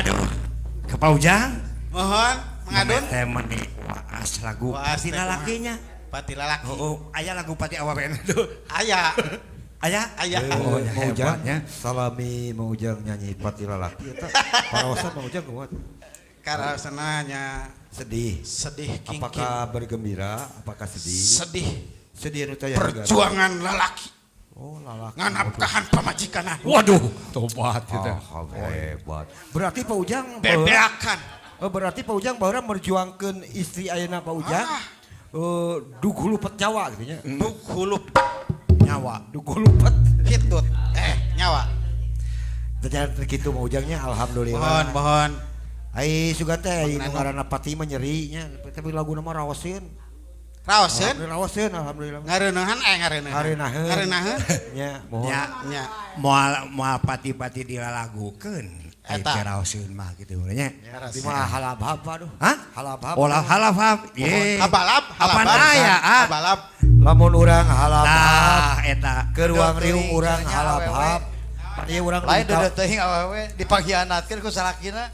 Aduh, ke Paujang. Mohon mengadun. Teh meni waas lagu pati lalakinya. Pati lalaki. Aya lagu pati awawen tuh. Aya. Aya. Maujang salami Maujang nyanyi pati lalaki eta. Paraosan Maujang kuat. Karena senanya Sedih. kingking. Apakah bergembira? Apakah sedih? Sedih. Sedih nu teh Perjuangan lalaki. Oh, lalaki. Nganapkahan pamajikanan. Waduh, tobat kita. Hebat. Berarti Pak Ujang Bebeakan. berarti Pak Ujang baheula merjuangkeun istri ayeuna Pak Ujang. Dug hulupet nyawa gitu nya. Dug hulup Nyawa. Dug hulupet hitut. Nyawa. Ternyata kitu Pak Ujangnya alhamdulillah. Mohon. Ai sugan teh aya nu ngaranna pati mah nyeri nya, tapi laguna mah raoseun. Raoseun. Raoseun alhamdulillah. Ngareunahan Ngareunaheun. Nya, mohon. Nya. Moal pati-pati dilalagukeun. Eta. Raoseun mah kitu nya. Di mah halabhab aduh. Hah? Halabhab. Olah halaf. Ye. Habalab. Apaan aya? Habalab. Lamun urang halabhab. Nah, eta. Ke ruang riung urang halabhab. Ieu urang lain dede teuing awewe dipanghianatkeun ku salakina.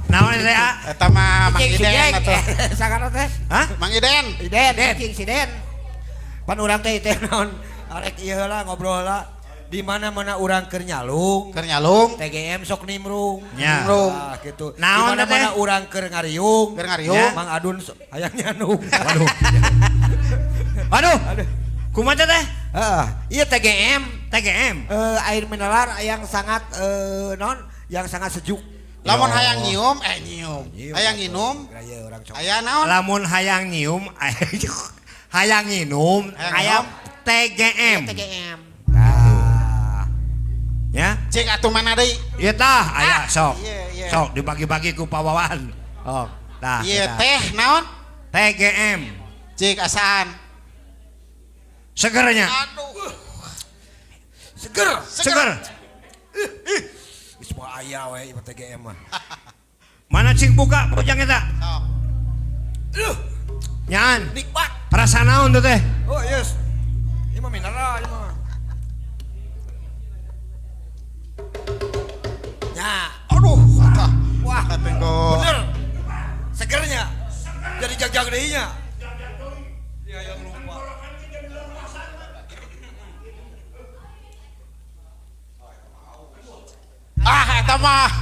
Naon teh? Eta mah Mang Iden atuh. Sakana teh? Hah? Mang Iden. Iden, cing si Den. Pan urang teh teh naon? Arek ieu heula ngobrol heula. Di mana-mana urang keur nyalung. Keur nyalung. TGM sok nimrung. Nya. Nah, gitu. Di Naon teh? mana-mana urang keur ngariung. Keur ngariung. Mang Adun hayang nyanung. Waduh. Kumaha teh? Heeh, ieu TGM. TGM. Air mineral yang sangat yang sangat sejuk. Lamun hayang nyium, nyium. Hayang nginum, Gaya orang cok. aya naon? Lamun hayang nyium, hayang nginum, aya TGM. TGM. Ya. Cek atuh mana deui? Ieu tah aya sok. Iya. Sok dibagi-bagi ku pawawan. Oh, tah. Ieu teh naon? TGM. Cek asaan? Segernya. Aduh. Seger. Geus moal aya we ieu TGM mah. Mana cing buka pojang eta? Sok. Nyaan. Nikmat. Rasa naon tuh teh? Oh, yes. Ieu mah mineral ieu mah. Ya, Aduh, eta. wah, Tenggo. bener. Segernya. Jadi jag-jag deui nya. Iya, yang lupa. Eta mah.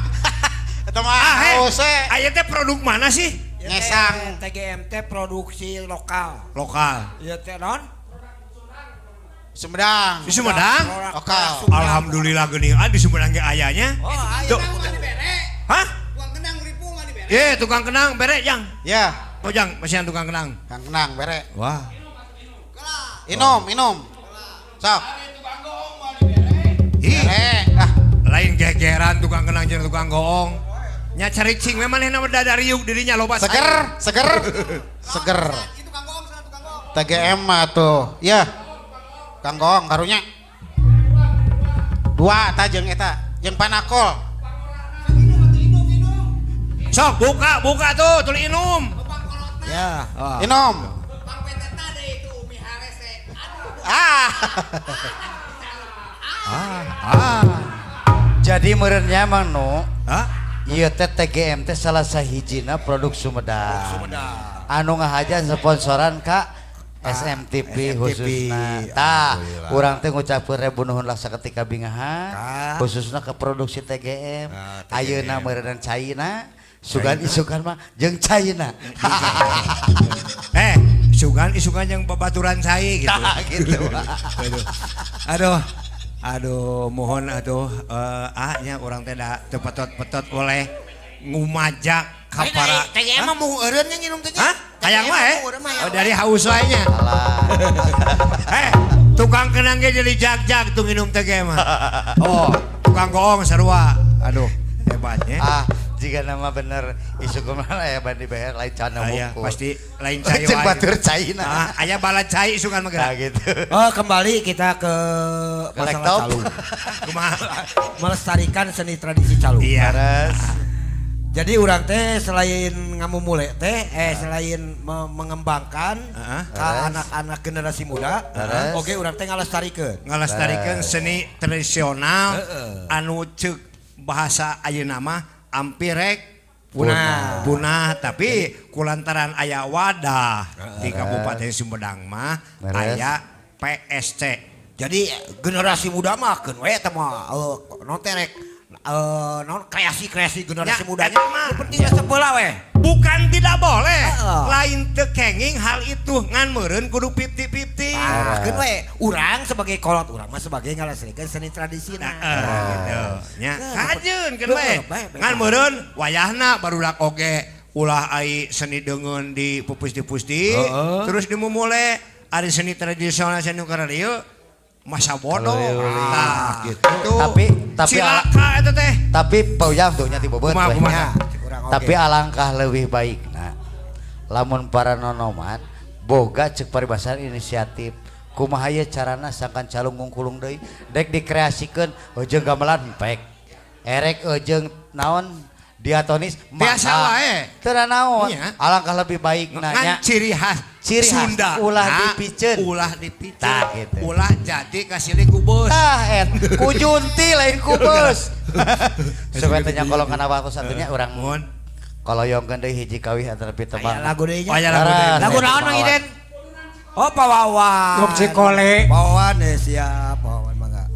Eta mah haus Aya teh produk mana sih? Ngesang. TGM teh produksi lokal. Lokal. Ieu teh naon? Sumedang. Di Sumedang? Lokal. Alhamdulillah geuning di Sumedang ge ayanya. Oh, Tuh. Hah? Tukang kenang ribu nggak dibere. Ye, tukang kenang bere jang. Ya, Oh jang, masih tukang kenang. Kang Kenang bere. Wah. Inum. Sok. Ih, Bere. lain gegeran tukang kenang jeung tukang goong. Nya caricing we manehna dadariuk dirinya loba Seger. Itu Kang Goong sana tukang Goong. TGM mah tuh. Ya. Kang Gong karunya. Dua eta jeung eta, jeung Panakol. Sok buka tuh, tuluy inum. ya. Inum. Bang Peteta deh itu Umi Harese. Jadi meureunnya Mang Nu, Hah? ieu teh TGM teh salah sahijina produk Sumedang. Anu ngahajan sponsoran ka SMTP khususna. Tah, urang teh ngucapkeun rebu nuhun lah saketika bingahan khususna ke produksi TGM. Ayeuna meureun caina, sugan isukan mah jeung caina. Isukan yang babaturan saya gitu. Tah gitu. Aduh, mohon nya orang teh da teu petot-petot oleh ngumajak ka para. TGM mah mau eureun nya nginum teh. Hah? Hayang wae. Oh, dari haus wae nya. Tukang kenang ge jadi jag-jag tuh minum teh ge mah. Oh, tukang goong sarua. Aduh, hebatnya. Jika nama bener isu kemana ya bandi bayar lain cana Aya bungkul. pasti lain cai Cek wae. batur caina. Aya bala cai isukan mah Nah geura. gitu. Oh, kembali kita ke masalah laptop. calung. Kumaha? Melestarikan seni tradisi calung. Iya. Terus Jadi urang teh selain ngamumule teh selain mengembangkan ke anak-anak generasi muda, oke urang teh ngalestarikeun. Ngalestarikeun seni tradisional anu ceuk bahasa ayeuna mah ampirek punah tapi kulantaran aya wadah di Kabupaten Sumedang mah aya PSC. Jadi generasi muda mah keun we eta mah non terek non kreasi generasi mudanya mah penting sebelah we. Bukan tidak boleh, lain teu kenging hal itu ngan meureun kudu 50-50. Keun we urang sebagai kolot urang mah sebagai ngaleslikeun seni tradisina. Gitu. Nya kajeun keun we. Ngan meureun wayahna barudak oge ulah ai seni deungeun di pupusti terus dimumule ari seni tradisional seni kararieu masa bodoh. Nah, gitu. Tapi cilaka eta teh. Tapi pauyang tuh nya ti beubeut. Kumaha? Tapi alangkah lebih baik lamun para nonoman boga cek paribasan inisiatif kumaha ye carana sangkan calung ngungkulung deui dek dikreasikeun jeung gamelan pek erek jeung naon diatonis biasa wae teu naon alangkah lebih baik nanya ciri khas Sunda ulah dipikeun gitu. Ulah jadi kasih ku bos ku junti lain ku bos supaya tanya kalau kana waktu satunya urang mohon koloyongkeun deui hiji kawih antara pitebang lagu deui nya lagu naon Mang Iden pawawan ngop cikole pawawan siap pawawan mangga.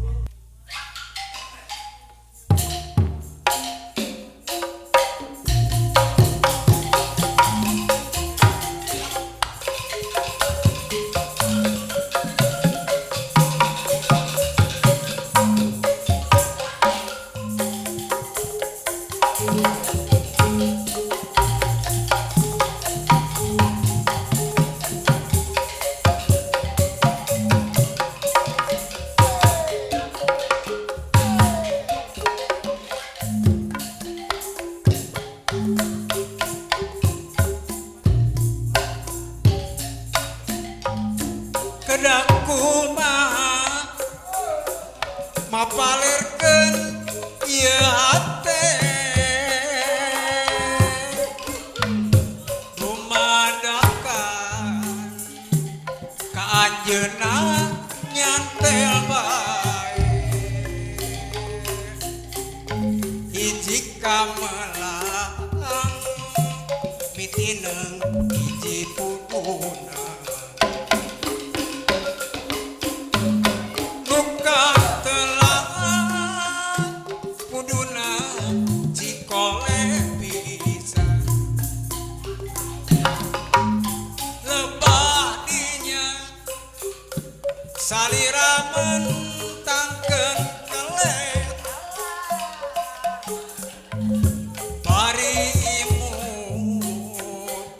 Kedaku mapalirkeun ieu hate rumadakan ka anjeunna nyantel bae hiji kamelang mitineung hiji pupuna salira mentangkeun kelet bari imut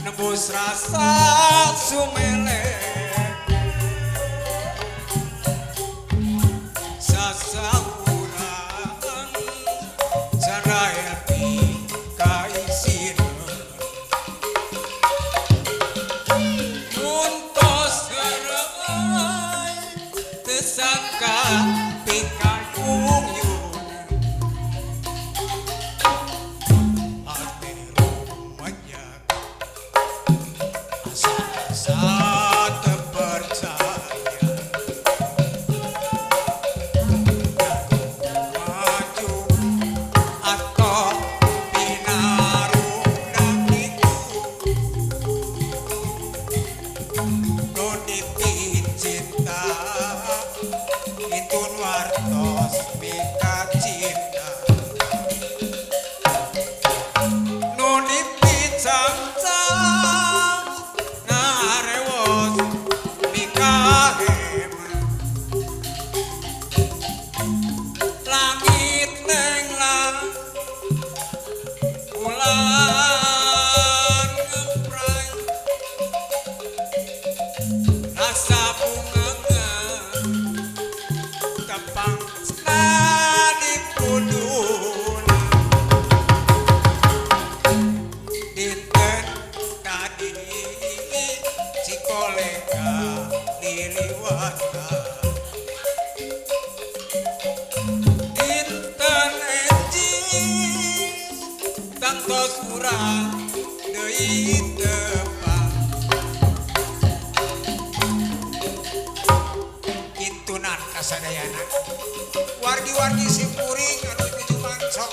nebus rasa sumelek sasahuran sadaya pi kaisina sangka pikayung yun ate rumanyak asa-asa terpercaya maju atau pinarundan itu nunipin cinta intun wartos mika cinta nunipin cang-cang ngarewos mika hema langit nenglang ulang ngeprang rasa bunga kapang di pudun dinten tadi si kolega liliwata dinten enjing tangtos urang deui tepang kintunan kasadayana wargi-wargi simpuring anu nuju mangsok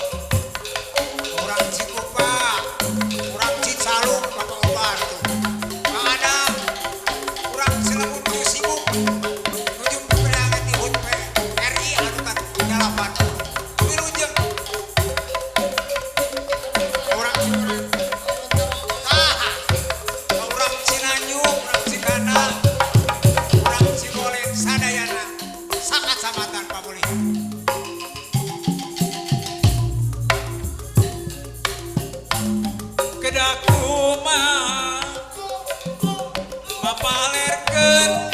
aku mah mapalerkeun